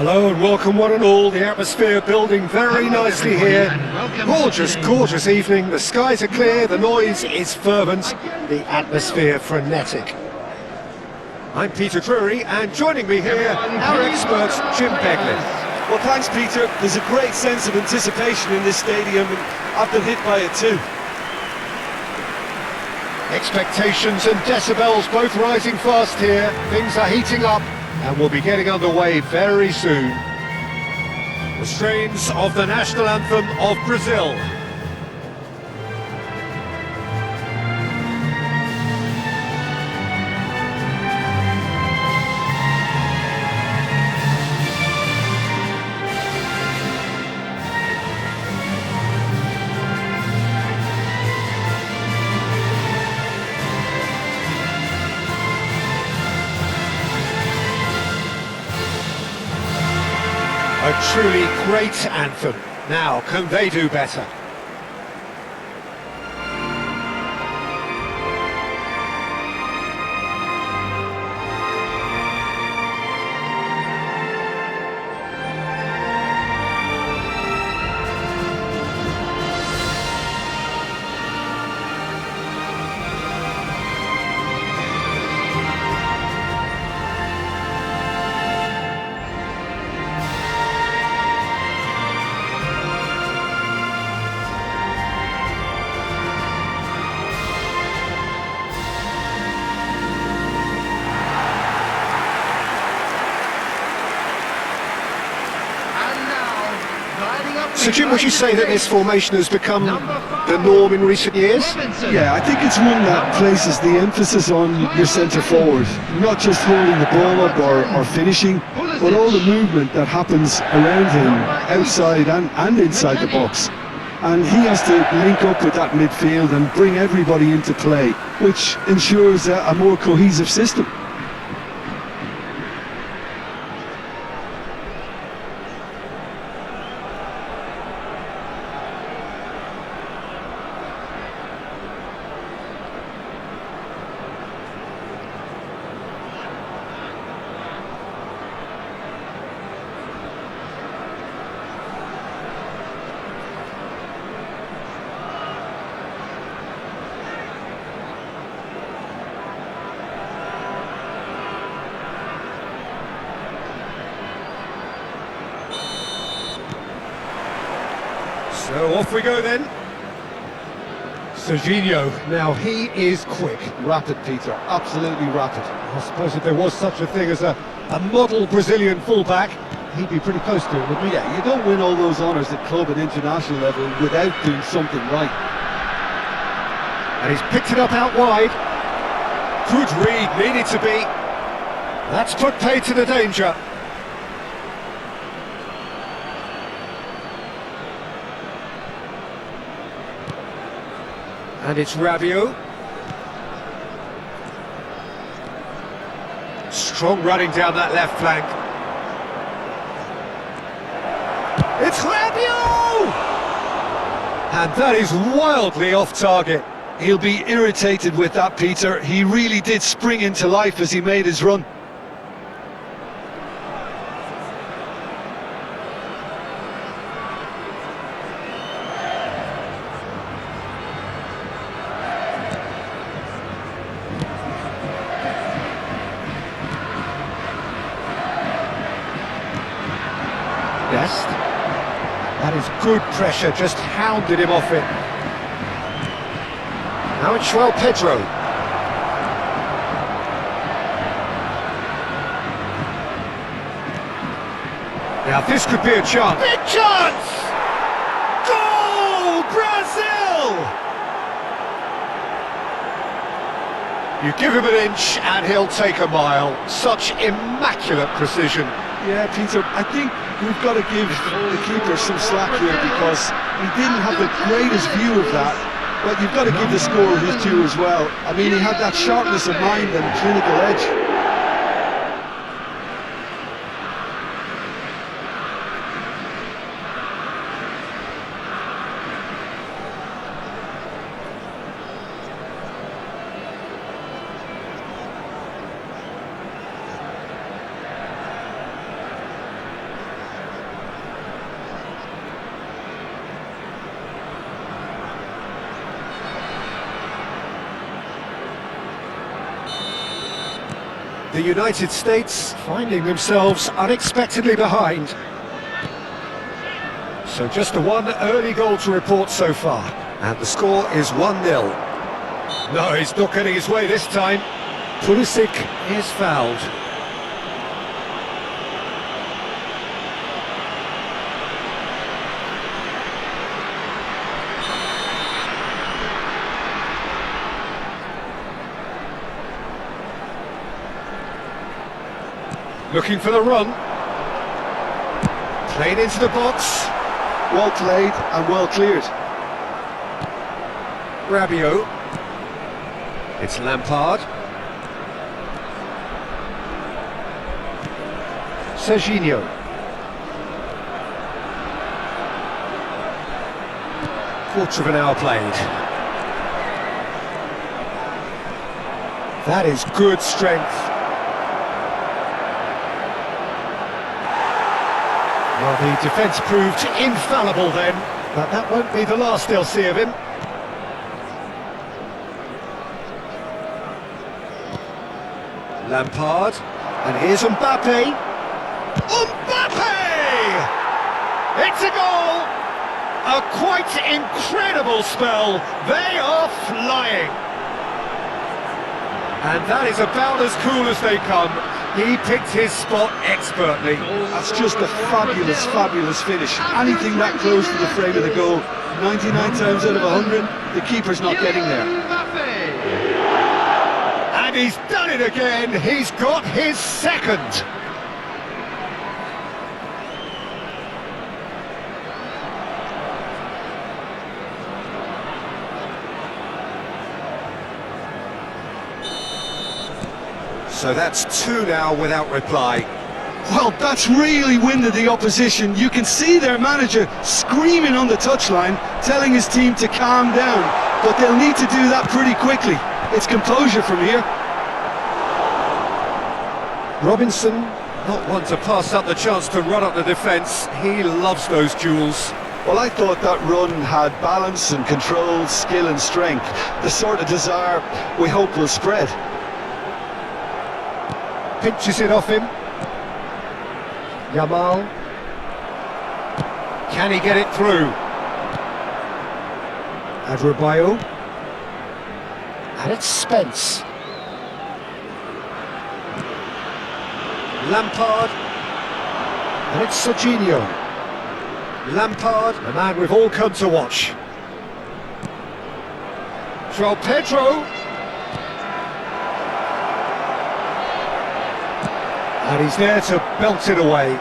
Hello and welcome one and all. The atmosphere building very nicely here. Gorgeous, gorgeous evening. The skies are clear, the noise is fervent, the atmosphere frenetic. I'm Peter Drury, and joining me here, our expert, Jim Beglin. Well, thanks, Peter. There's a great sense of anticipation in this stadium, and I've been hit by it too. Expectations and decibels both rising fast here. Things are heating up, and we'll be getting underway very soon. The strains of the national anthem of Brazil. A truly great anthem. Now, can they do better? So Jim, would you say that this formation has become the norm in recent years? Yeah, I think it's one that places the emphasis on your centre forward, not just holding the ball up or finishing, but all the movement that happens around him, outside and inside the box. And he has to link up with that midfield and bring everybody into play, which ensures a more cohesive system. So off we go then. Serginho, now he is quick. Rapid, Peter, absolutely rapid. I suppose if there was such a thing as a model Brazilian fullback, he'd be pretty close to it, wouldn't he? Yeah, you don't win all those honours at club and international level without doing something right. And he's picked it up out wide. Good read, needed to be. That's put paid to the danger. And it's Rabiot. Strong running down that left flank. It's Rabiot! And that is wildly off target. He'll be irritated with that, Peter. He really did spring into life as he made his run. Best. That is good pressure, just hounded him off it. Now it's João Pedro. Now this could be a chance. Big chance! Goal! Brazil! You give him an inch and he'll take a mile. Such immaculate precision. Yeah, Peter, I think we've got to give the keeper some slack here because he didn't have the greatest view of that, but you've got to give the scorer his due as well. I mean, he had that sharpness of mind and clinical edge. The United States finding themselves unexpectedly behind. So just the one early goal to report so far. And the score is 1-0. No, he's not getting his way this time. Pulisic is fouled. Looking for the run. Played into the box. Well played and well cleared. Rabiot. It's Lampard. Serginho. Quarter of an hour played. That is good strength. Well, the defence proved infallible then, but that won't be the last they'll see of him. Lampard, and here's Mbappe. Mbappe! It's a goal! A quite incredible spell. They are flying. And that is about as cool as they come. He picked his spot expertly. That's just a fabulous, fabulous finish. Anything that close to the frame of the goal, 99 times out of 100, the keeper's not getting there. And he's done it again. He's got his second. So that's two now without reply. Well, that's really winded the opposition. You can see their manager screaming on the touchline, telling his team to calm down, but they'll need to do that pretty quickly. It's composure from here. Robinson, not one to pass up the chance to run up the defence. He loves those duels. Well, I thought that run had balance and control, skill and strength. The sort of desire we hope will spread. Pinches it off him. Yamal. Can he get it through? Adebayo. And it's Spence. Lampard. And it's Serginho. Lampard, the man we've all come to watch. João Pedro. And he's there to belt it away.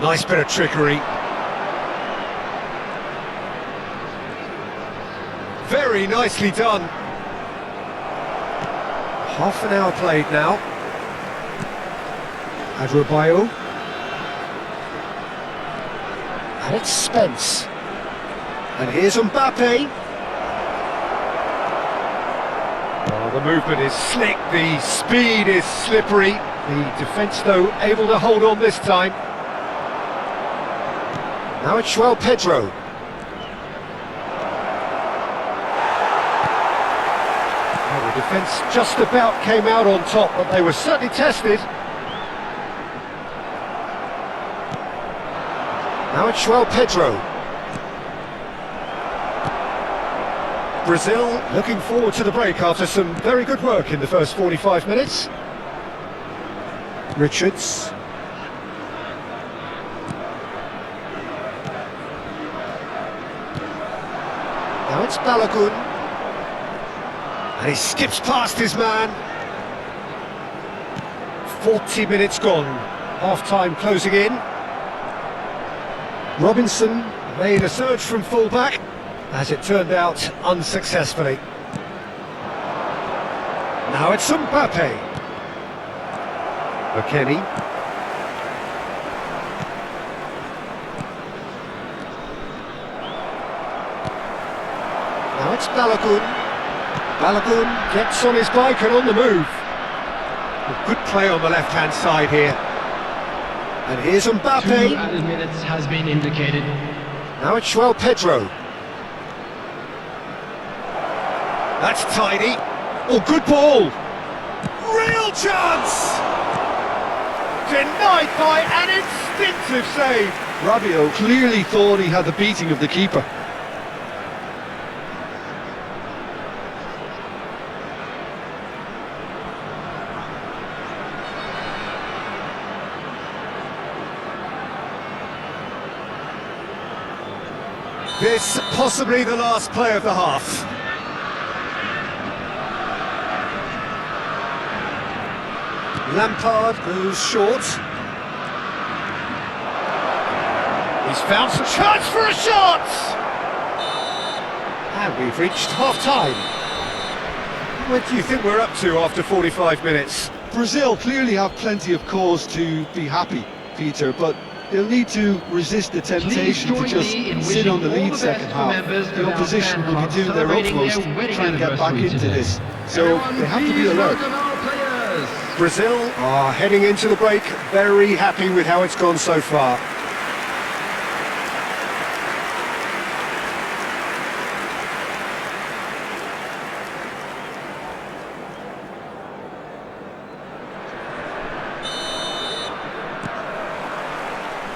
Nice bit of trickery. Very nicely done. Half an hour played now. Adebayo. And it's Spence. And here's Mbappe. Oh, the movement is slick, the speed is slippery. The defence, though, able to hold on this time. Now it's João Pedro. Well, the defence just about came out on top, but they were certainly tested. Now it's João Pedro. Brazil looking forward to the break after some very good work in the first 45 minutes. Richards. Now it's Balogun. And he skips past his man. 40 minutes gone. Half-time closing in. Robinson made a surge from full-back. As it turned out, unsuccessfully. Now it's Mbappe. McKennie. Now it's Balogun. Balogun gets on his bike and on the move. Good play on the left-hand side here. And here's Mbappe. 2 added minutes has been indicated. Now it's João Pedro. That's tidy. Oh, good ball. Real chance! Denied by an instinctive save. Rabiot clearly thought he had the beating of the keeper. This possibly the last play of the half. Lampard goes short. He's found some chance for a shot! And we've reached half-time. What do you think we're up to after 45 minutes? Brazil clearly have plenty of cause to be happy, Peter, but they'll need to resist the temptation to just sit on the lead second half. The opposition will be doing their utmost to try and get back into this, so they have to be alert. Brazil are heading into the break very happy with how it's gone so far.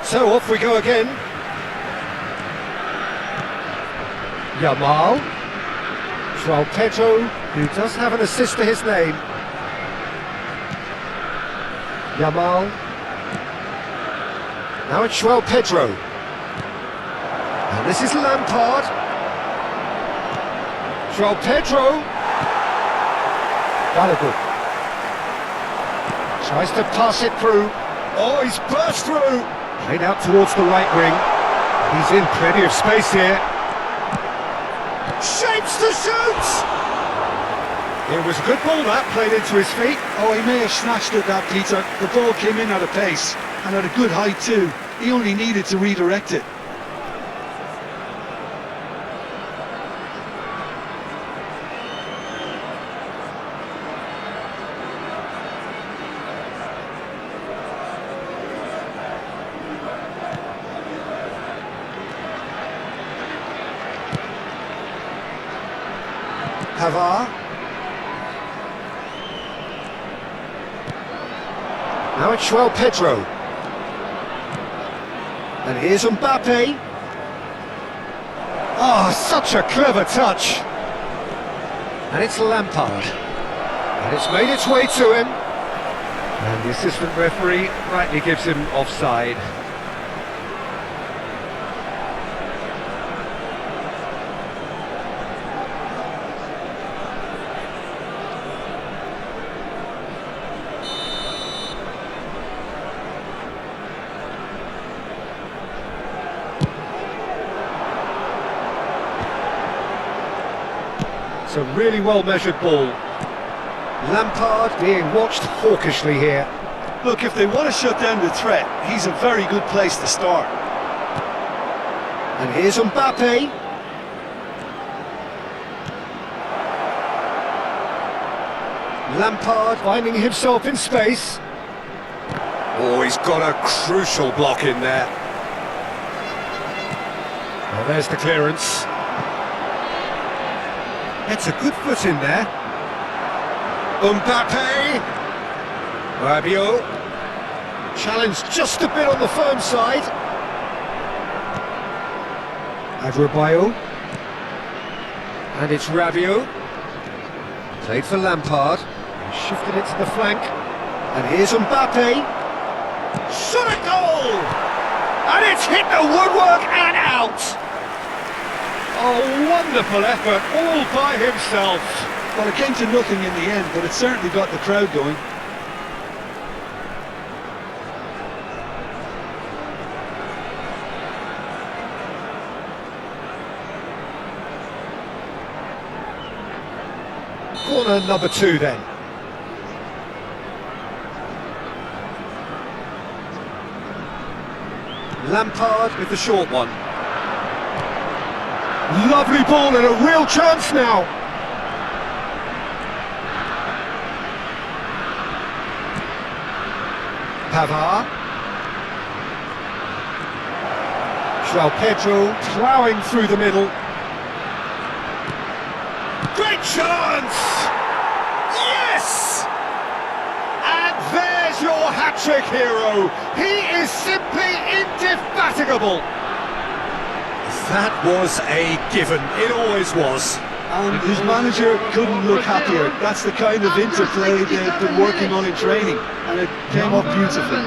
So off we go again. Yamal. João Pedro, who does have an assist to his name. Yamal. Now it's João Pedro. And this is Lampard. João Pedro. Gallagher. Tries to pass it through. Oh, he's burst through. Played out towards the right wing. He's in plenty of space here. Shapes to shoot! It was a good ball that, played into his feet. Oh, he may have snatched at that, Peter. The ball came in at a pace, and at a good height too. He only needed to redirect it. Pavard. Now it's João Pedro. And here's Mbappe. Oh, such a clever touch. And it's Lampard. And it's made its way to him. And the assistant referee rightly gives him offside. It's a really well-measured ball. Lampard being watched hawkishly here. Look, if they want to shut down the threat, he's a very good place to start. And here's Mbappe. Lampard finding himself in space. Oh, he's got a crucial block in there. Well, there's the clearance. That's a good foot in there. Mbappe. Rabiot. Challenged just a bit on the firm side. Adebayo. And it's Rabiot. Played for Lampard. Shifted it to the flank. And here's Mbappe. Shot a goal! And it's hit the woodwork and out! Oh, wonderful effort, all by himself. Well, it came to nothing in the end, but it certainly got the crowd going. Corner number 2 then. Lampard with the short one. Lovely ball and a real chance now. Pavard. João Pedro ploughing through the middle. Great chance! Yes! And there's your hat-trick hero. He is simply indefatigable. That was a given. It always was. And his manager couldn't look happier. That's the kind of interplay they've been working on in training, and it came off beautifully.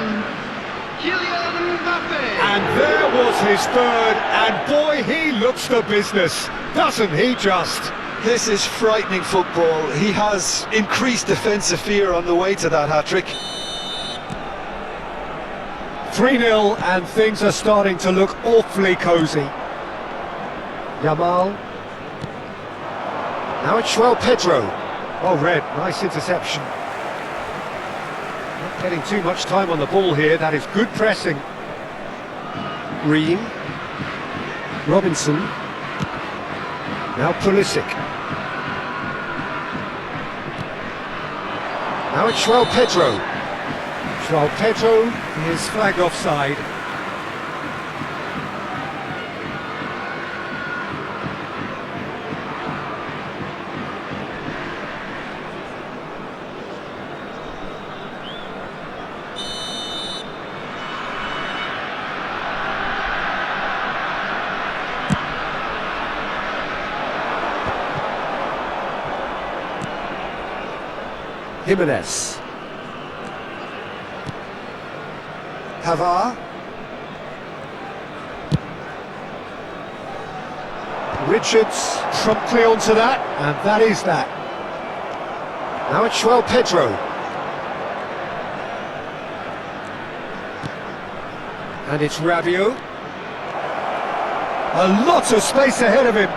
And there was his third, and boy, he looks the business, doesn't he just? This is frightening football. He has increased defensive fear on the way to that hat-trick. 3-0, and things are starting to look awfully cosy. Yamal. Now it's João Pedro. Oh, Red, nice interception. Not getting too much time on the ball here, that is good pressing. Green. Robinson. Now Pulisic. Now it's João Pedro. João Pedro is flagged offside. Jimenez. Pavard. Richards promptly onto that, and that is that. Now it's João Pedro. And it's Rabiot. A lot of space ahead of him.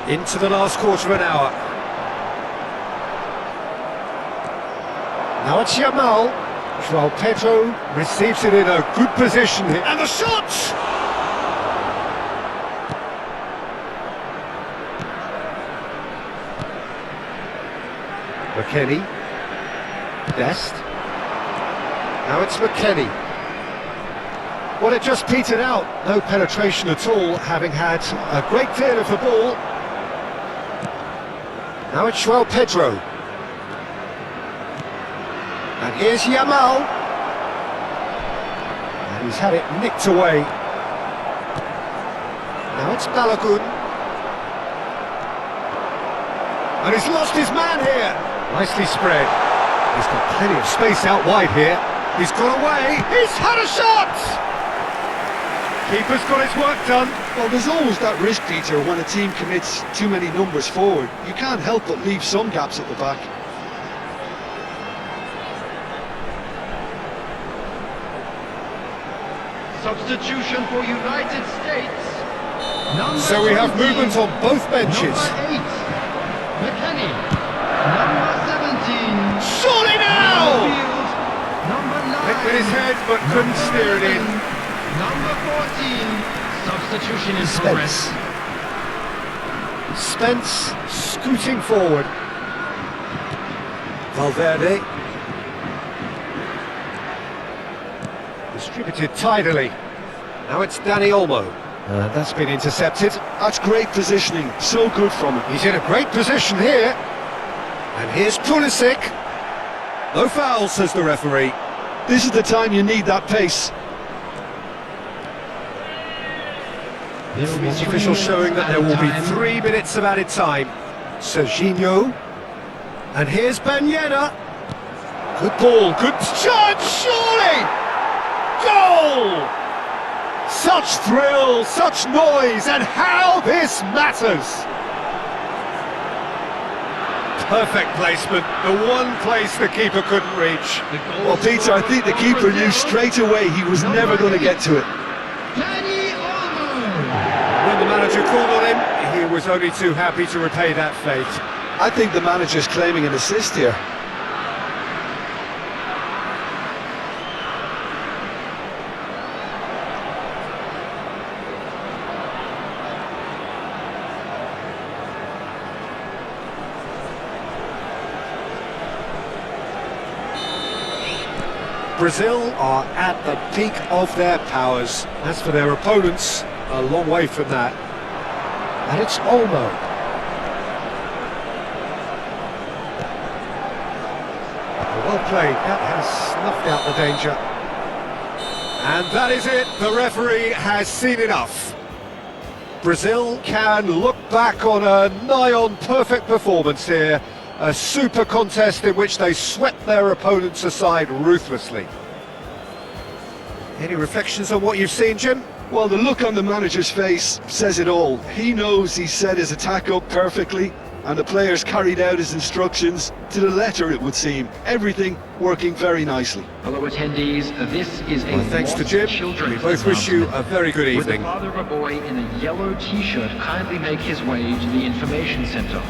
Into the last quarter of an hour. Now it's Yamal. João Pedro receives it in a good position here. And the shot! McKennie. Dest. Now it's McKennie. Well, it just petered out. No penetration at all, having had a great deal of the ball. Now it's João Pedro. And here's Yamal. And he's had it nicked away. Now it's Balogun. And he's lost his man here. Nicely spread. He's got plenty of space out wide here. He's got away. He's had a shot! Keeper's got his work done. Well, there's always that risk, Peter, when a team commits too many numbers forward. You can't help but leave some gaps at the back. Substitution for United States. So we have movement on both benches. Number 8, McKennie. Number 17. Surely now! Field. Number 9. Hit with his head, but couldn't steer it in. Number 14. Substitution in Spence. Spence scooting forward. Valverde. Distributed tidily. Now it's Dani Olmo. That's been intercepted. That's great positioning, so good from him. He's in a great position here. And here's Pulisic. No foul, says the referee. This is the time you need that pace. The official showing that there will be 3 minutes of added time. Serginho. And here's Banyena. Good ball, good chance, surely! Goal! Such thrill, such noise, and how this matters! Perfect placement, the one place the keeper couldn't reach. Well, Peter, I think the keeper knew straight away he was never going to get to it. Dani Olmo. When the manager called on him, he was only too happy to repay that fate. I think the manager's claiming an assist here. Brazil are at the peak of their powers. As for their opponents, a long way from that. And it's Olmo. Well played, that has snuffed out the danger. And that is it, the referee has seen enough. Brazil can look back on a nigh-on perfect performance here. A super contest in which they swept their opponents aside ruthlessly. Any reflections on what you've seen, Jim? Well, the look on the manager's face says it all. He knows he set his attack up perfectly, and the players carried out his instructions to the letter, it would seem. Everything working very nicely. Hello attendees, this is a Well, thanks to Lost Jim, Children's we both wish you a announcement. very good Would the evening. father of a boy in a yellow t-shirt kindly make his way to the information center?